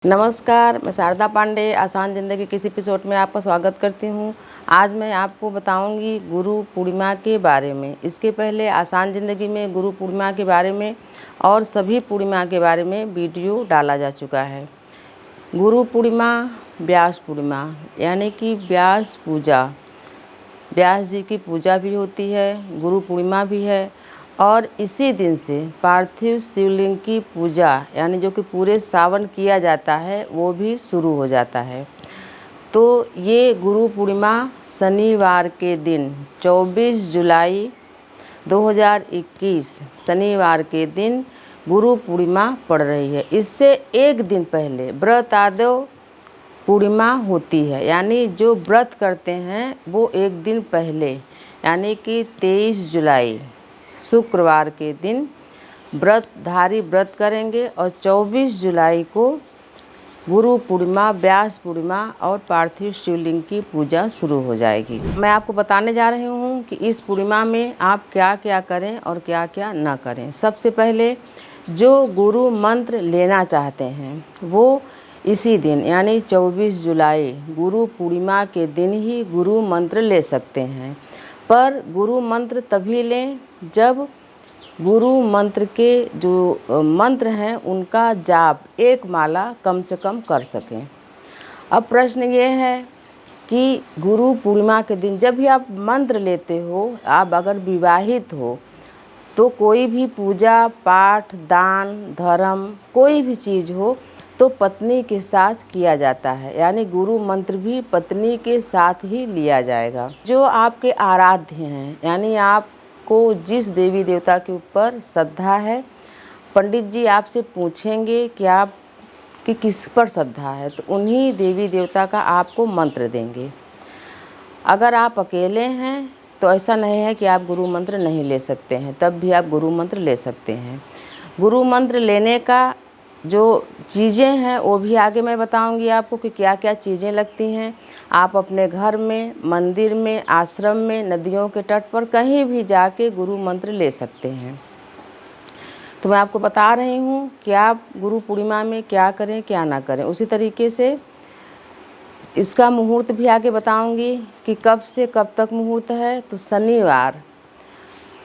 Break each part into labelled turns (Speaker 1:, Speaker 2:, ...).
Speaker 1: नमस्कार, मैं शारदा पांडे आसान ज़िंदगी के इस एपिसोड में आपका स्वागत करती हूँ। आज मैं आपको बताऊँगी गुरु पूर्णिमा के बारे में। इसके पहले आसान ज़िंदगी में गुरु पूर्णिमा के बारे में और सभी पूर्णिमा के बारे में वीडियो डाला जा चुका है। गुरु पूर्णिमा, व्यास पूर्णिमा यानी कि व्यास पूजा, व्यास जी की पूजा भी होती है, गुरु पूर्णिमा भी है और इसी दिन से पार्थिव शिवलिंग की पूजा यानी जो कि पूरे सावन किया जाता है वो भी शुरू हो जाता है। तो ये गुरु पूर्णिमा शनिवार के दिन 24 जुलाई 2021 शनिवार के दिन गुरु पूर्णिमा पड़ रही है। इससे एक दिन पहले व्रतादेव पूर्णिमा होती है, यानी जो व्रत करते हैं वो एक दिन पहले यानी कि 23 जुलाई शुक्रवार के दिन व्रत करेंगे और 24 जुलाई को गुरु पूर्णिमा, व्यास पूर्णिमा और पार्थिव शिवलिंग की पूजा शुरू हो जाएगी। मैं आपको बताने जा रही हूँ कि इस पूर्णिमा में आप क्या क्या करें और क्या क्या ना करें। सबसे पहले जो गुरु मंत्र लेना चाहते हैं वो इसी दिन यानी 24 जुलाई गुरु पूर्णिमा के दिन ही गुरु मंत्र ले सकते हैं। पर गुरु मंत्र तभी लें जब गुरु मंत्र के जो मंत्र हैं उनका जाप एक माला कम से कम कर सकें। अब प्रश्न ये है कि गुरु पूर्णिमा के दिन जब भी आप मंत्र लेते हो, आप अगर विवाहित हो तो कोई भी पूजा पाठ, दान, धर्म कोई भी चीज़ हो तो पत्नी के साथ किया जाता है, यानी गुरु मंत्र भी पत्नी के साथ ही लिया जाएगा। जो आपके आराध्य हैं यानी आपको जिस देवी देवता के ऊपर श्रद्धा है, पंडित जी आपसे पूछेंगे कि आप कि किस पर श्रद्धा है तो उन्हीं देवी देवता का आपको मंत्र देंगे। अगर आप अकेले हैं तो ऐसा नहीं है कि आप गुरु मंत्र नहीं ले सकते हैं, तब भी आप गुरु मंत्र ले सकते हैं। गुरु मंत्र लेने का जो चीज़ें हैं वो भी आगे मैं बताऊंगी आपको कि क्या क्या चीज़ें लगती हैं। आप अपने घर में, मंदिर में, आश्रम में, नदियों के तट पर कहीं भी जाके गुरु मंत्र ले सकते हैं। तो मैं आपको बता रही हूँ कि आप गुरु पूर्णिमा में क्या करें क्या ना करें। उसी तरीके से इसका मुहूर्त भी आगे बताऊंगी कि कब से कब तक मुहूर्त है। तो शनिवार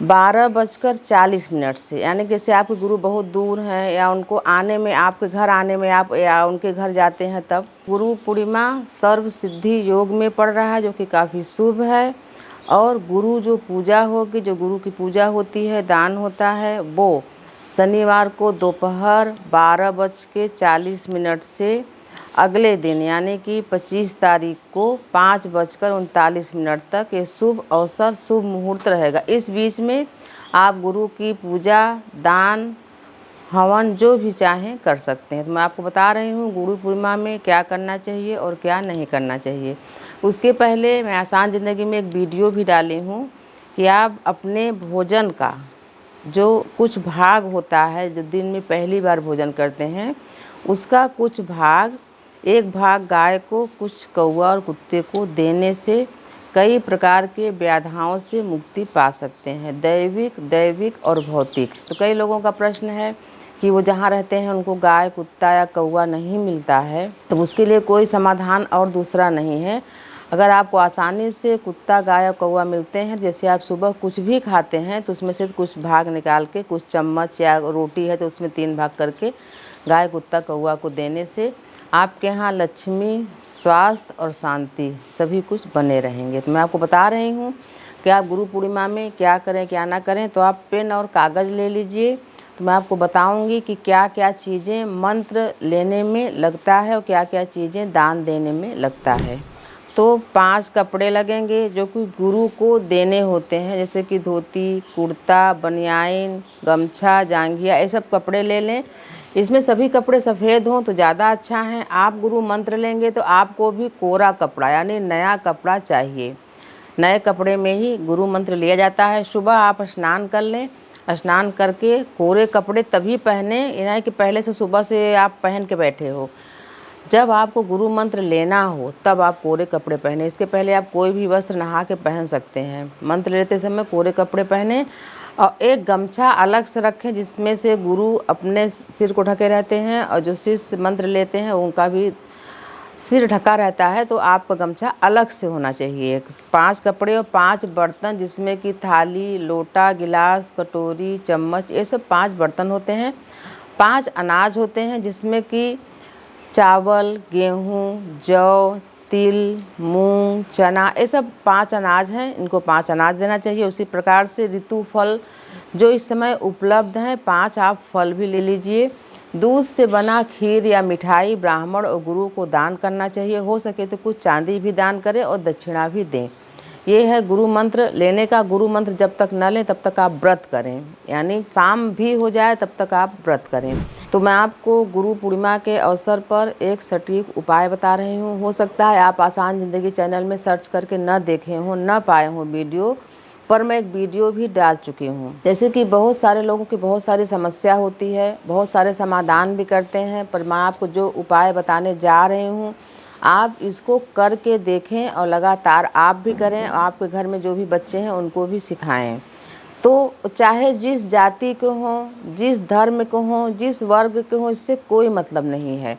Speaker 1: 12:40 से, यानी जैसे आपके गुरु बहुत दूर हैं या उनको आने में, आपके घर आने में आप या उनके घर जाते हैं, तब गुरु पूर्णिमा सर्व सिद्धि योग में पड़ रहा है जो कि काफ़ी शुभ है। और गुरु जो पूजा होगी, जो गुरु की पूजा होती है, दान होता है, वो शनिवार को दोपहर 12:40 से अगले दिन यानी कि 25 तारीख को 5:39 तक ये शुभ अवसर, शुभ मुहूर्त रहेगा। इस बीच में आप गुरु की पूजा, दान, हवन जो भी चाहें कर सकते हैं। तो मैं आपको बता रही हूँ गुरु पूर्णिमा में क्या करना चाहिए और क्या नहीं करना चाहिए। उसके पहले मैं आसान ज़िंदगी में एक वीडियो भी डाली हूँ कि आप अपने भोजन का जो कुछ भाग होता है, जो दिन में पहली बार भोजन करते हैं, उसका कुछ भाग, एक भाग गाय को, कुछ कौवा और कुत्ते को देने से कई प्रकार के व्याधियों से मुक्ति पा सकते हैं, दैविक और भौतिक। तो कई लोगों का प्रश्न है कि वो जहाँ रहते हैं उनको गाय, कुत्ता या कौवा नहीं मिलता है, तो उसके लिए कोई समाधान और दूसरा नहीं है। अगर आपको आसानी से कुत्ता, गाय या कौवा मिलते हैं, जैसे आप सुबह कुछ भी खाते हैं तो उसमें से कुछ भाग निकाल के, कुछ चम्मच या रोटी है तो उसमें 3 भाग करके गाय, कुत्ता, कौवा को देने से आपके यहाँ लक्ष्मी, स्वास्थ्य और शांति सभी कुछ बने रहेंगे। तो मैं आपको बता रही हूँ कि आप गुरु पूर्णिमा में क्या करें क्या ना करें। तो आप पेन और कागज़ ले लीजिए। तो मैं आपको बताऊंगी कि क्या क्या चीज़ें मंत्र लेने में लगता है और क्या क्या चीज़ें दान देने में लगता है। तो 5 कपड़े लगेंगे जो कि गुरु को देने होते हैं, जैसे कि धोती, कुर्ता, बनियान, गमछा, जांघिया, ये सब कपड़े ले लें। इसमें सभी कपड़े सफ़ेद हों तो ज़्यादा अच्छा है। आप गुरु मंत्र लेंगे तो आपको भी कोरा कपड़ा यानी नया कपड़ा चाहिए। नए कपड़े में ही गुरु मंत्र लिया जाता है। सुबह आप स्नान कर लें, स्नान करके कोरे कपड़े तभी पहने, यानी कि पहले से सुबह से आप पहन के बैठे हो। जब आपको गुरु मंत्र लेना हो तब आप कोरे कपड़े पहने। इसके पहले आप कोई भी वस्त्र नहा के पहन सकते हैं। मंत्र लेते समय कोरे कपड़े पहने। और एक गमछा अलग से रखें जिसमें से गुरु अपने सिर को ढके रहते हैं और जो शिष्य मंत्र लेते हैं उनका भी सिर ढका रहता है। तो आपका गमछा अलग से होना चाहिए। 5 कपड़े और 5 बर्तन, जिसमें कि थाली, लोटा, गिलास, कटोरी, चम्मच, ये सब 5 बर्तन होते हैं। 5 अनाज होते हैं जिसमें कि चावल, गेहूँ, जौ, तिल, मूंग, चना, ये सब 5 अनाज हैं। इनको 5 अनाज देना चाहिए। उसी प्रकार से ऋतु फल जो इस समय उपलब्ध हैं, 5 आप फल भी ले लीजिए। दूध से बना खीर या मिठाई ब्राह्मण और गुरु को दान करना चाहिए। हो सके तो कुछ चांदी भी दान करें और दक्षिणा भी दें। ये है गुरु मंत्र लेने का। गुरु मंत्र जब तक न लें तब तक आप व्रत करें, यानी शाम भी हो जाए तब तक आप व्रत करें। तो मैं आपको गुरु पूर्णिमा के अवसर पर एक सटीक उपाय बता रही हूँ। हो सकता है आप आसान ज़िंदगी चैनल में सर्च करके न देखे हों, न पाए हों वीडियो, पर मैं एक वीडियो भी डाल चुकी हूँ। जैसे कि बहुत सारे लोगों की बहुत सारी समस्या होती है, बहुत सारे समाधान भी करते हैं, पर मैं आपको जो उपाय बताने जा रही हूँ आप इसको करके देखें और लगातार आप भी करें, आपके घर में जो भी बच्चे हैं उनको भी सिखाएं। तो चाहे जिस जाति के हों, जिस धर्म के हों, जिस वर्ग के हों, इससे कोई मतलब नहीं है।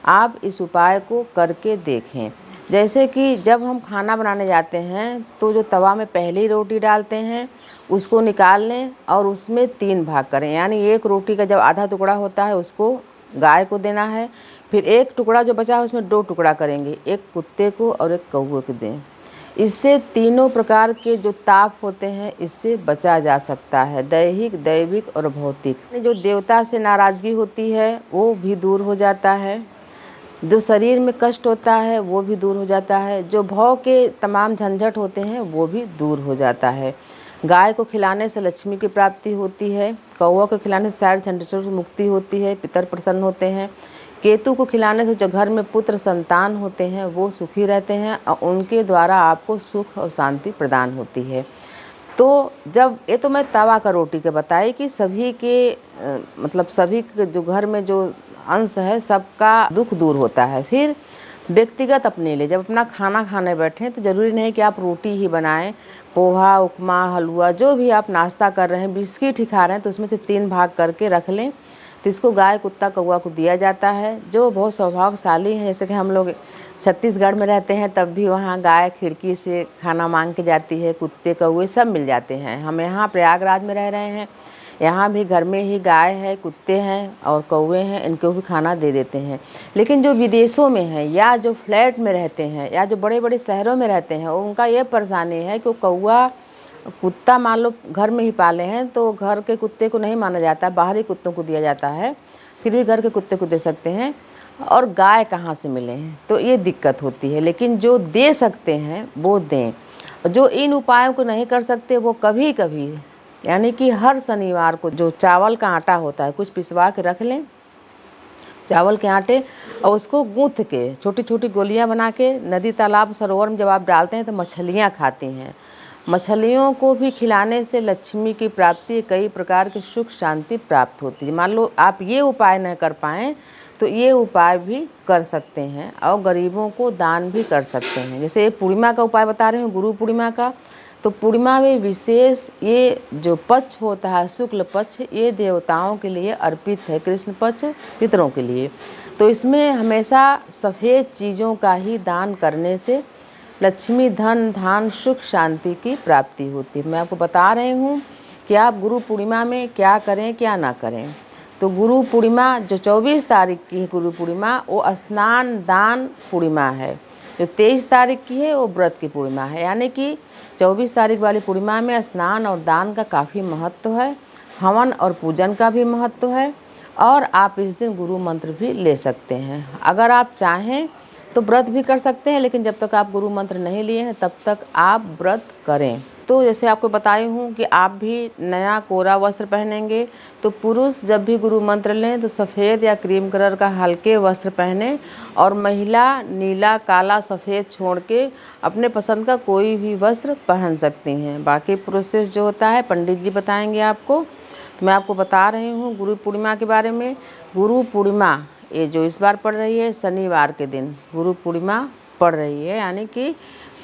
Speaker 1: आप इस उपाय को करके देखें। जैसे कि जब हम खाना बनाने जाते हैं तो जो तवा में पहली रोटी डालते हैं उसको निकाल लें और उसमें 3 भाग करें, यानी एक रोटी का जब आधा टुकड़ा होता है उसको गाय को देना है। फिर एक टुकड़ा जो बचा है उसमें 2 टुकड़ा करेंगे, एक कुत्ते को और एक कौवे को दें। इससे तीनों प्रकार के जो ताप होते हैं इससे बचा जा सकता है, दैहिक, दैविक और भौतिक। जो देवता से नाराज़गी होती है वो भी दूर हो जाता है, जो शरीर में कष्ट होता है वो भी दूर हो जाता है, जो भव के तमाम झंझट होते हैं वो भी दूर हो जाता है। गाय को खिलाने से लक्ष्मी की प्राप्ति होती है, कौवा को खिलाने से सारे झंझटों से मुक्ति होती है, पितर प्रसन्न होते हैं। केतु को खिलाने से जो घर में पुत्र संतान होते हैं वो सुखी रहते हैं और उनके द्वारा आपको सुख और शांति प्रदान होती है। तो जब ये तो मैं तवा का रोटी के बताई कि सभी के मतलब सभी के जो घर में जो अंश है सबका दुख दूर होता है। फिर व्यक्तिगत अपने लिए जब अपना खाना खाने बैठें तो ज़रूरी नहीं कि आप रोटी ही बनाएं, पोहा, उपमा, हलवा, जो भी आप नाश्ता कर रहे हैं, बिस्किट ही खा रहे हैं तो उसमें से 3 भाग करके रख लें। तो इसको गाय, कुत्ता, कौवा को दिया जाता है जो बहुत सौभाग्यशाली हैं। जैसे कि हम लोग छत्तीसगढ़ में रहते हैं तब भी वहाँ गाय खिड़की से खाना मांग के जाती है, कुत्ते, कौवे सब मिल जाते हैं। हम यहाँ प्रयागराज में रह रहे हैं, यहाँ भी घर में ही गाय है, कुत्ते हैं और कौवे हैं, इनको भी खाना दे देते हैं। लेकिन जो विदेशों में हैं या जो फ्लैट में रहते हैं या जो बड़े बड़े शहरों में रहते हैं उनका ये परेशानी है कि वो कौवा, कुत्ता मान लो घर में ही पाले हैं तो घर के कुत्ते को नहीं माना जाता, बाहरी कुत्तों को दिया जाता है। फिर भी घर के कुत्ते को दे सकते हैं और गाय कहाँ से मिले हैं, तो ये दिक्कत होती है। लेकिन जो दे सकते हैं वो दें, जो इन उपायों को नहीं कर सकते वो कभी कभी, यानी कि हर शनिवार को जो चावल का आटा होता है कुछ पिसवा के रख लें, चावल के आटे, और उसको गूँथ के छोटी छोटी गोलियां बना के नदी, तालाब, सरोवर में जब आप डालते हैं तो मछलियाँ खाती हैं। मछलियों को भी खिलाने से लक्ष्मी की प्राप्ति, कई प्रकार की सुख शांति प्राप्त होती है। मान लो आप ये उपाय न कर पाएँ तो ये उपाय भी कर सकते हैं और गरीबों को दान भी कर सकते हैं। जैसे पूर्णिमा का उपाय बता रहे हैं, गुरु पूर्णिमा का, तो पूर्णिमा में विशेष ये जो पक्ष होता है शुक्ल पक्ष, ये देवताओं के लिए अर्पित है, कृष्ण पक्ष पितरों के लिए। तो इसमें हमेशा सफ़ेद चीज़ों का ही दान करने से लक्ष्मी, धन, धान, सुख शांति की प्राप्ति होती है। मैं आपको बता रही हूँ कि आप गुरु पूर्णिमा में क्या करें क्या ना करें। तो गुरु पूर्णिमा जो 24 तारीख की है गुरु पूर्णिमा, वो स्नान दान पूर्णिमा है। जो 23 तारीख की है वो व्रत की पूर्णिमा है, यानी कि 24 तारीख वाली पूर्णिमा में स्नान और दान का काफ़ी महत्व है, हवन और पूजन का भी महत्व है, और आप इस दिन गुरु मंत्र भी ले सकते हैं। अगर आप चाहें तो व्रत भी कर सकते हैं, लेकिन जब तक आप गुरु मंत्र नहीं लिए हैं तब तक आप व्रत करें। तो जैसे आपको बताई हूँ कि आप भी नया कोरा वस्त्र पहनेंगे, तो पुरुष जब भी गुरु मंत्र लें तो सफ़ेद या क्रीम कलर का हल्के वस्त्र पहने, और महिला नीला, काला, सफ़ेद छोड़ के अपने पसंद का कोई भी वस्त्र पहन सकती हैं। बाकी प्रोसेस जो होता है पंडित जी बताएंगे आपको। तो मैं आपको बता रही हूँ गुरु पूर्णिमा के बारे में। गुरु पूर्णिमा ये जो इस बार पड़ रही है शनिवार के दिन गुरु पूर्णिमा पड़ रही है, यानी कि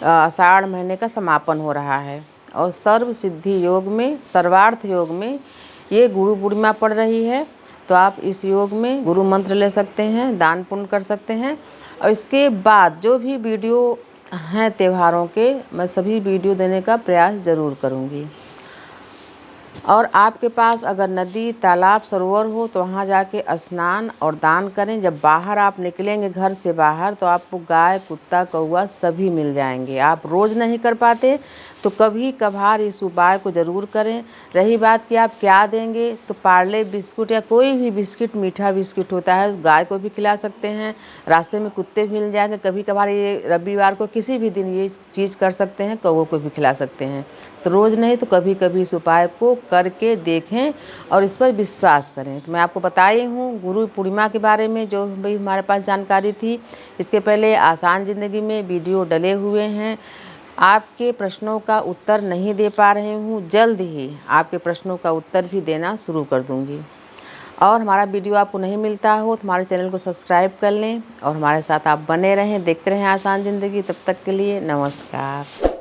Speaker 1: आषाढ़ महीने का समापन हो रहा है। और सर्व सिद्धि योग में, सर्वार्थ योग में ये गुरु पूर्णिमा पड़ रही है। तो आप इस योग में गुरु मंत्र ले सकते हैं, दान पुण्य कर सकते हैं। और इसके बाद जो भी वीडियो हैं त्योहारों के, मैं सभी वीडियो देने का प्रयास ज़रूर करूँगी। और आपके पास अगर नदी, तालाब, सरोवर हो तो वहाँ जाके स्नान और दान करें। जब बाहर आप निकलेंगे घर से बाहर तो आपको गाय, कुत्ता, कौवा सभी मिल जाएंगे। आप रोज़ नहीं कर पाते तो कभी कभार इस उपाय को ज़रूर करें। रही बात कि आप क्या देंगे, तो पार्ले बिस्कुट या कोई भी बिस्किट, मीठा बिस्किट होता है, गाय को भी खिला सकते हैं। रास्ते में कुत्ते भी मिल जाएंगे। कभी कभार ये रविवार को किसी भी दिन ये चीज़ कर सकते हैं, कौवों को भी खिला सकते हैं। तो रोज़ नहीं तो कभी कभी इस उपाय को करके देखें और इस पर विश्वास करें। तो मैं आपको बताई हूँ गुरु पूर्णिमा के बारे में जो भी हमारे पास जानकारी थी। इसके पहले आसान ज़िंदगी में वीडियो डले हुए हैं। आपके प्रश्नों का उत्तर नहीं दे पा रही हूँ, जल्द ही आपके प्रश्नों का उत्तर भी देना शुरू कर दूँगी। और हमारा वीडियो आपको नहीं मिलता हो तो हमारे चैनल को सब्सक्राइब कर लें और हमारे साथ आप बने रहें, देखते रहें आसान ज़िंदगी। तब तक के लिए नमस्कार।